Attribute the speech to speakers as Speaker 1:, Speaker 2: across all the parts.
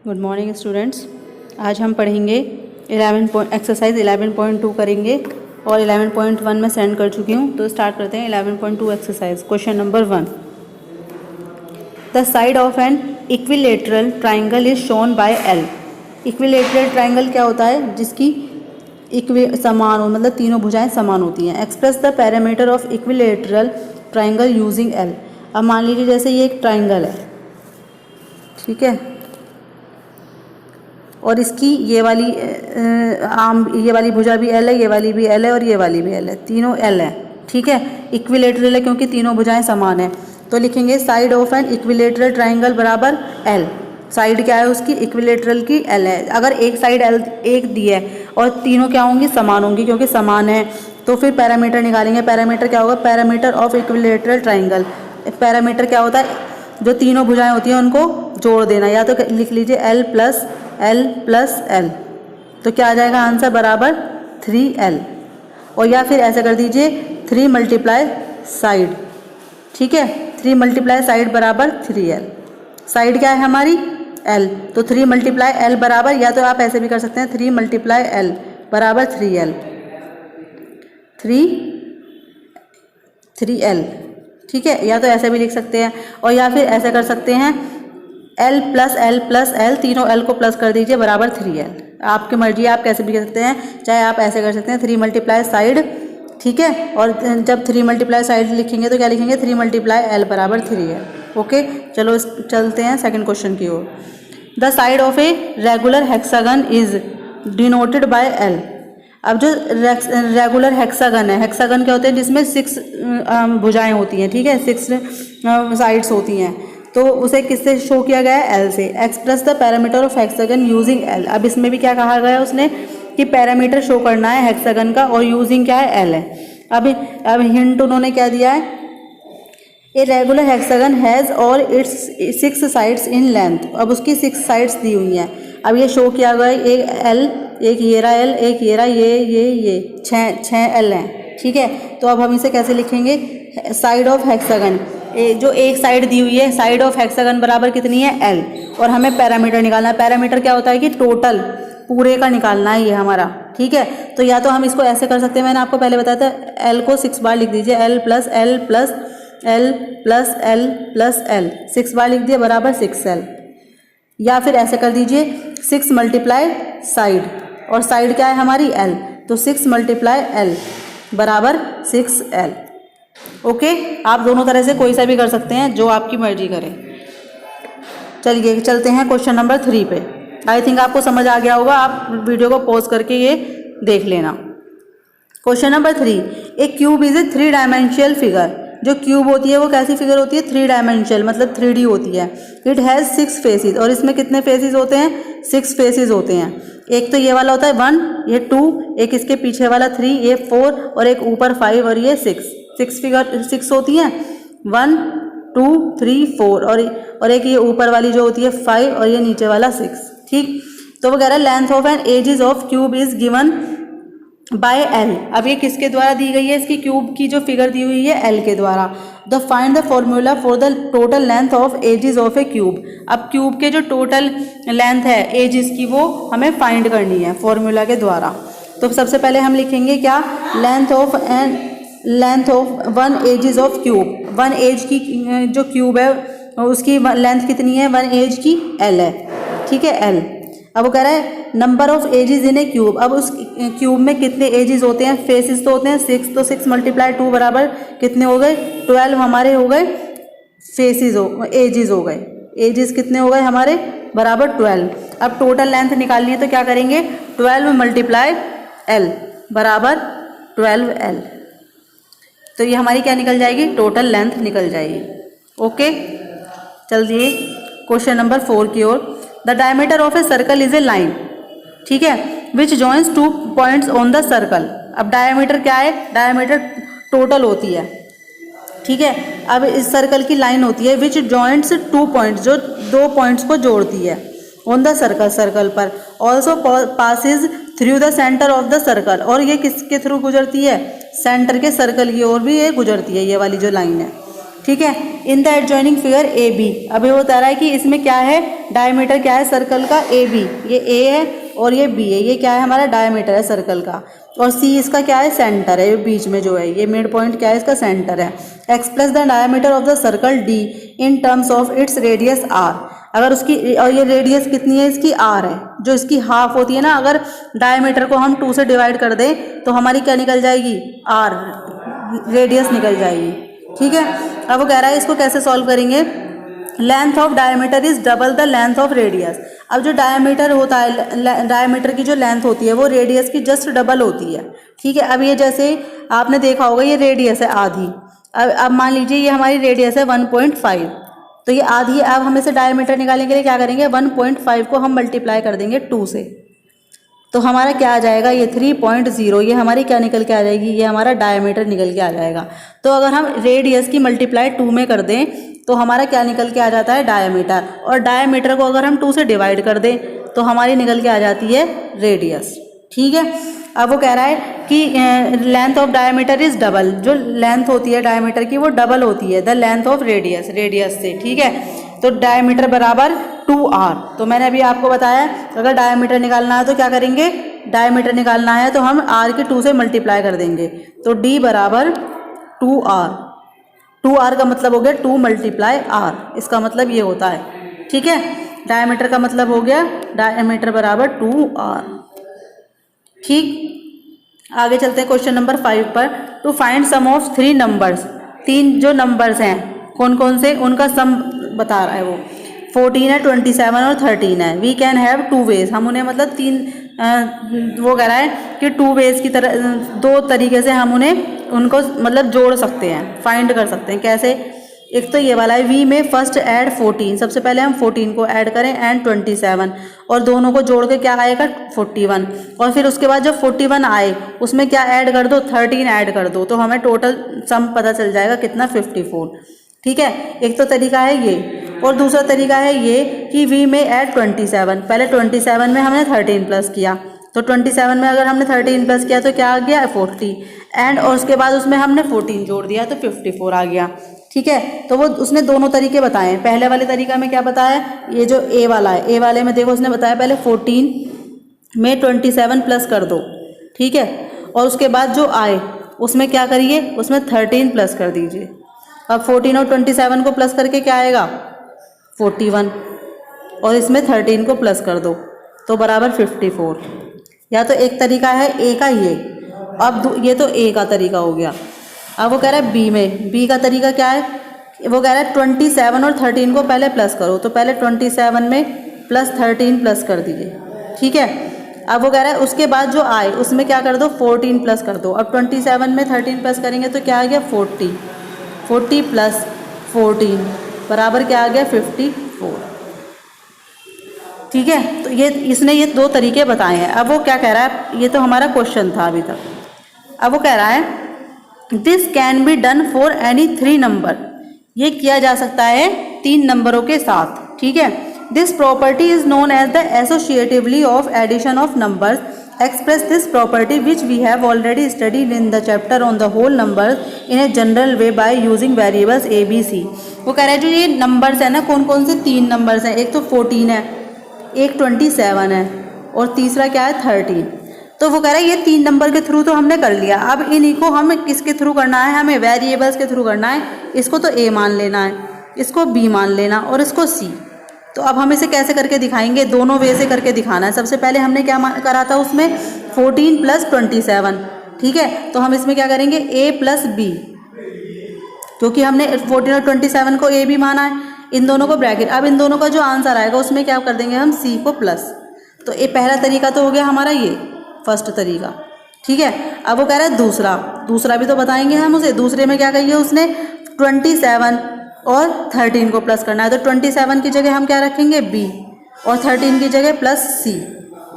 Speaker 1: Good morning students. आज हम पढ़ेंगे एक्सरसाइज 11.2 करेंगे और 11.1 में सेंड कर चुकी हूँ। तो स्टार्ट करते हैं 11.2 exercise. Question number 1, the side of an equilateral triangle is shown by L. Equilateral triangle क्या होता है? जिसकी समान हो, मतलब तीनों भुजाएं समान होती हैं। Express the parameter of equilateral triangle using L. अब मान लीजिए जैसे ये एक ट्राइंगल है, ठीक है, और इसकी ये वाली भुजा भी एल है, ये वाली भी एल है और ये वाली भी एल है, तीनों एल है, ठीक है। इक्विलेटरल है क्योंकि तीनों भुजाएं समान है। तो लिखेंगे side of an equilateral triangle बराबर एल। साइड क्या है उसकी? इक्विलेटरल की एल है। अगर एक साइड एल एक दी है और तीनों क्या होंगी? समान होंगी, क्योंकि समान है। तो फिर पैरामीटर निकालेंगे। पैरामीटर क्या होगा? Parameter of equilateral triangle. Parameter क्या होता है? जो तीनों भुजाएं होती हैं उनको जोड़ देना। या तो लिख लीजिए एल प्लस एल, तो क्या आ जाएगा आंसर? बराबर 3L। और या फिर ऐसा कर दीजिए 3 मल्टीप्लाई साइड, ठीक है। 3 मल्टीप्लाई साइड बराबर 3L। साइड क्या है हमारी? L, तो 3 मल्टीप्लाई L बराबर, या तो आप ऐसे भी कर सकते हैं 3 मल्टीप्लाई L बराबर 3L, 3L, ठीक है। या तो ऐसे भी लिख सकते हैं, और या फिर ऐसे कर सकते हैं L प्लस L, तीनों L को प्लस कर दीजिए बराबर 3L। आपकी मर्जी, आप कैसे भी कर सकते हैं। चाहे आप ऐसे कर सकते हैं 3 मल्टीप्लाई साइड, ठीक है। और जब 3 मल्टीप्लाई साइड लिखेंगे तो क्या लिखेंगे? 3 मल्टीप्लाई L बराबर 3L। ओके, चलो चलते हैं सेकंड क्वेश्चन की ओर। The side of a regular hexagon is denoted by L। अब जो रेगुलर हेक्सागन है, हेक्सागन क्या होते हैं? जिसमें 6 भुजाएं होती हैं, ठीक है, 6 साइड्स होती हैं। तो उसे किससे शो किया गया है? एल से। Express the parameter of hexagon using L. अब इसमें भी क्या कहा गया है उसने कि पैरामीटर शो करना है हेक्सागन का, और यूजिंग क्या है? एल है। अब हिंट उन्होंने क्या दिया है? ए रेगुलर हेक्सागन हैज़ और इट्स 6 साइड्स इन लेंथ। अब उसकी 6 साइड्स दी हुई हैं। अब ये शो किया गया है एक एल, एक ये रहा एल, एक ये रहा ये 6 एल हैं, ठीक है। तो अब हम इसे कैसे लिखेंगे? साइड ऑफ हेक्सागन, जो एक साइड दी हुई है, साइड ऑफ हेक्सागन बराबर कितनी है? L। और हमें पैरामीटर निकालना है। पैरामीटर क्या होता है कि टोटल पूरे का निकालना है ये हमारा, ठीक है। तो या तो हम इसको ऐसे कर सकते हैं, मैंने आपको पहले बताया था, L को 6 बार लिख दीजिए, L plus L plus L plus L plus L, 6 बार लिख दिए बराबर 6L। या फिर ऐसे कर दीजिए 6 मल्टीप्लाई साइड, और साइड क्या है हमारी? L, तो 6 मल्टीप्लाई L बराबर 6L। ओके, आप दोनों तरह से कोई सा भी कर सकते हैं, जो आपकी मर्जी करे। चलिए चलते हैं क्वेश्चन नंबर 3 पे। आई थिंक आपको समझ आ गया होगा, आप वीडियो को पॉज करके ये देख लेना। Question number 3, a cube is a 3 dimensional figure. जो क्यूब होती है वो कैसी फिगर होती है? 3 डायमेंशियल, मतलब 3D होती है। इट हैज़ 6 फेसेस, और इसमें कितने फेसेस होते हैं? 6 फेसेस होते हैं। एक तो ये वाला होता है 1, ये 2, एक इसके पीछे वाला 3, ये 4, और एक ऊपर 5 और ये 6 होती हैं। 1 2 3 4, और एक ये ऊपर वाली जो होती है 5, और ये नीचे वाला 6, ठीक। तो वो कह रहा है length of an edges of cube is given by L। अब ये किसके द्वारा दी गई है? इसकी क्यूब की जो फिगर दी हुई है L के द्वारा। The find the formula for the total length of edges of a cube. अब क्यूब के जो टोटल लेंथ है एजेस की, वो हमें फाइंड करनी है फॉर्मूला के द्वारा। तो सबसे पहले हम लिखेंगे क्या? Length of 1 edges of cube. 1 edge की जो क्यूब है उसकी लेंथ कितनी है? 1 एज की L है, ठीक है, L। अब वो कह रहा है number of edges in a cube. अब उस क्यूब में कितने एजेस होते हैं? फेसेस तो होते हैं 6, तो 6 मल्टीप्लाई 2 बराबर कितने हो गए? 12 हमारे हो गए फेसेस, एजेस हो गए। एजेस कितने हो गए हमारे? बराबर 12। अब टोटल लेंथ निकालनी है तो क्या करेंगे? 12 मल्टीप्लाई L बराबर 12L। तो ये हमारी क्या निकल जाएगी? टोटल लेंथ निकल जाएगी। ओके, चलिए क्वेश्चन नंबर 4 की ओर। The diameter of a circle is a line, ठीक है, which joins 2 points on the circle. अब डायमीटर क्या है? डायमीटर टोटल होती है, ठीक है। अब इस सर्कल की लाइन होती है विच जॉइंट्स 2 पॉइंट्स, जो 2 पॉइंट्स को जोड़ती है ऑन द सर्कल, सर्कल पर। Also passes through the centre of the circle, और ये किसके थ्रू गुजरती है? सेंटर के सर्कल की ओर भी ये गुजरती है, ये वाली जो लाइन है, ठीक है। In the adjoining figure A B, अभी वो बता रहा है कि इसमें क्या है, डायमीटर क्या है सर्कल का ए बी, ये ए है और ये बी है, ये क्या है हमारा डायमीटर है सर्कल का, और सी इसका क्या है सेंटर है, ये बीच में जो है ये मिड पॉइंट क्या है इसका सेंटर है। Express the diameter of the circle D in terms of its radius R, अगर उसकी, और ये रेडियस कितनी है इसकी आर है, जो इसकी हाफ होती है ना, अगर डायमीटर को हम 2 से डिवाइड कर दें तो हमारी क्या निकल जाएगी, आर रेडियस निकल जाएगी। ठीक है। अब वो कह रहा है इसको कैसे सॉल्व करेंगे, length of diameter is double the length of radius. अब जो डायमीटर होता है, डायमीटर की जो लेंथ होती है वो रेडियस की जस्ट डबल होती है। ठीक है। अब ये जैसे आपने देखा होगा ये रेडियस है आधी, अब मान लीजिए ये हमारी रेडियस है 1.5, तो ये आधी है। अब हम इसे डायमीटर निकालने के लिए क्या करेंगे, 1.5 को हम मल्टीप्लाई कर देंगे 2 से, तो हमारा क्या आ जाएगा, ये 3.0, ये हमारी क्या निकल के आ जाएगी, ये हमारा डायमीटर निकल के आ जाएगा। तो अगर हम रेडियस की मल्टीप्लाई 2 में कर दें तो हमारा क्या निकल के आ जाता है, डायमीटर, और डायमीटर को अगर हम 2 से डिवाइड कर दें तो हमारी निकल के आ जाती है रेडियस। ठीक है। अब वो कह रहा है कि length of diameter is double, जो लेंथ होती है डायमीटर की वो डबल होती है the length of radius, radius से। ठीक है। तो डायमीटर बराबर 2r, तो मैंने अभी आपको बताया अगर डायमीटर निकालना है तो क्या करेंगे, डायमीटर निकालना है तो हम r के 2 से मल्टीप्लाई कर देंगे, तो d बराबर 2r, 2r का मतलब हो गया 2 मल्टीप्लाई r, इसका मतलब ये होता है। ठीक है। डायमीटर का मतलब हो गया डायमीटर बराबर 2r। ठीक। आगे चलते हैं क्वेश्चन नंबर 5 पर। To find sum of 3 numbers, 3 जो नंबर्स हैं कौन कौन से, उनका सम बता रहा है वो, 14 है, 27 और 13 है। वी कैन हैव 2 वेज, हम उन्हें मतलब 3 वो कह रहा है कि 2 वेज की तरह 2 तरीके से हम उन्हें उनको मतलब जोड़ सकते हैं, फाइंड कर सकते हैं। कैसे, एक तो ये वाला है वी में फर्स्ट ऐड 14, सबसे पहले हम 14 को ऐड करें एंड 27, और दोनों को जोड़ के क्या आएगा 41, और फिर उसके बाद जब 41 आए उसमें क्या ऐड कर दो, 13 ऐड कर दो, तो हमें टोटल सम पता चल जाएगा कितना, 54। ठीक है। एक तो तरीका है ये, और दूसरा तरीका है ये कि वी में ऐड 27, पहले 27 में हमने 13 प्लस किया, तो 27 में अगर हमने 13 प्लस किया तो क्या आ गया 40, एंड और उसके बाद उसमें हमने 14 जोड़ दिया तो 54 आ गया। ठीक है। तो वो उसने दोनों तरीके बताए हैं। पहले वाले तरीका में क्या बताया, ये जो ए वाला है, ए वाले में देखो उसने बताया पहले 14 में 27 प्लस कर दो। ठीक है। और उसके बाद जो आए उसमें क्या करिए, उसमें 13 प्लस कर दीजिए। अब 14 और 27 को प्लस करके क्या आएगा 41, और इसमें 13 को प्लस कर दो तो बराबर 54। या तो एक तरीका है ए का ये, अब ये तो ए का तरीका हो गया। अब वो कह रहा है बी में, बी का तरीका क्या है, वो कह रहा है 27 और 13 को पहले प्लस करो, तो पहले 27 में प्लस 13 प्लस कर दीजिए। ठीक है। अब वो कह रहा है उसके बाद जो आए उसमें क्या कर दो 14 प्लस कर दो। अब 27 में 13 प्लस करेंगे तो क्या आ गया 40, 40 प्लस 14 बराबर क्या आ गया 54। ठीक है। तो ये इसने ये 2 तरीके बताए हैं। अब वो क्या कह रहा है, ये तो हमारा क्वेश्चन था अभी तक। अब वो कह रहा है this can be done for any 3 number, ये किया जा सकता है 3 नंबरों के साथ। ठीक है। This property is known as the associatively of addition of numbers, express this property which we have already studied in the chapter on the whole numbers in a general way by using variables A B C. वो कह रहा है जो ये numbers है ना, कौन कौन से 3 नंबर्स हैं, एक तो 14 है, एक 27 है, और तीसरा क्या है 13। तो वो कह रहा है ये 3 नंबर के थ्रू तो हमने कर लिया, अब इन्हीं को हमें किसके थ्रू करना है, हमें वेरिएबल्स के थ्रू करना है। इसको तो ए मान लेना है, इसको बी मान लेना, और इसको सी। तो अब हम इसे कैसे करके दिखाएंगे, दोनों वे से करके दिखाना है। सबसे पहले हमने क्या करा था उसमें 14 प्लस 27। ठीक है। तो हम इसमें क्या करेंगे ए प्लस बी, क्योंकि हमने 14 और 27 को ए बी माना है, इन दोनों को ब्रैकेट। अब इन दोनों का जो आंसर आएगा उसमें क्या कर देंगे हम सी को प्लस। तो ये पहला तरीका तो हो गया हमारा, ये फर्स्ट तरीका। ठीक है। अब वो कह रहा है दूसरा भी तो बताएंगे हम उसे। दूसरे में क्या कहिए उसने 27 और 13 को प्लस करना है, तो 27 की जगह हम क्या रखेंगे बी, और 13 की जगह प्लस सी,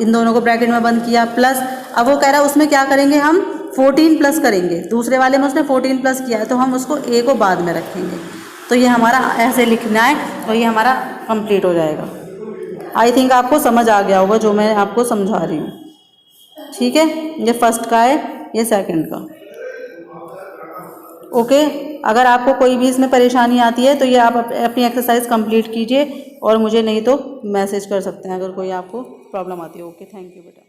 Speaker 1: इन दोनों को ब्रैकेट में बंद किया प्लस। अब वो कह रहा है उसमें क्या करेंगे हम 14 प्लस करेंगे, दूसरे वाले में उसने 14 प्लस किया है तो हम उसको ए को बाद में रखेंगे। तो ये हमारा ऐसे लिखना है और ये हमारा कंप्लीट हो जाएगा। आई थिंक आपको समझ आ गया होगा जो मैं आपको समझा रही हूँ। ठीक है। ये फर्स्ट का है, ये सेकंड का। ओके, अगर आपको कोई भी इसमें परेशानी आती है तो ये आप अपनी एक्सरसाइज कंप्लीट कीजिए और मुझे नहीं तो मैसेज कर सकते हैं अगर कोई आपको प्रॉब्लम आती है। ओके, थैंक यू बेटा।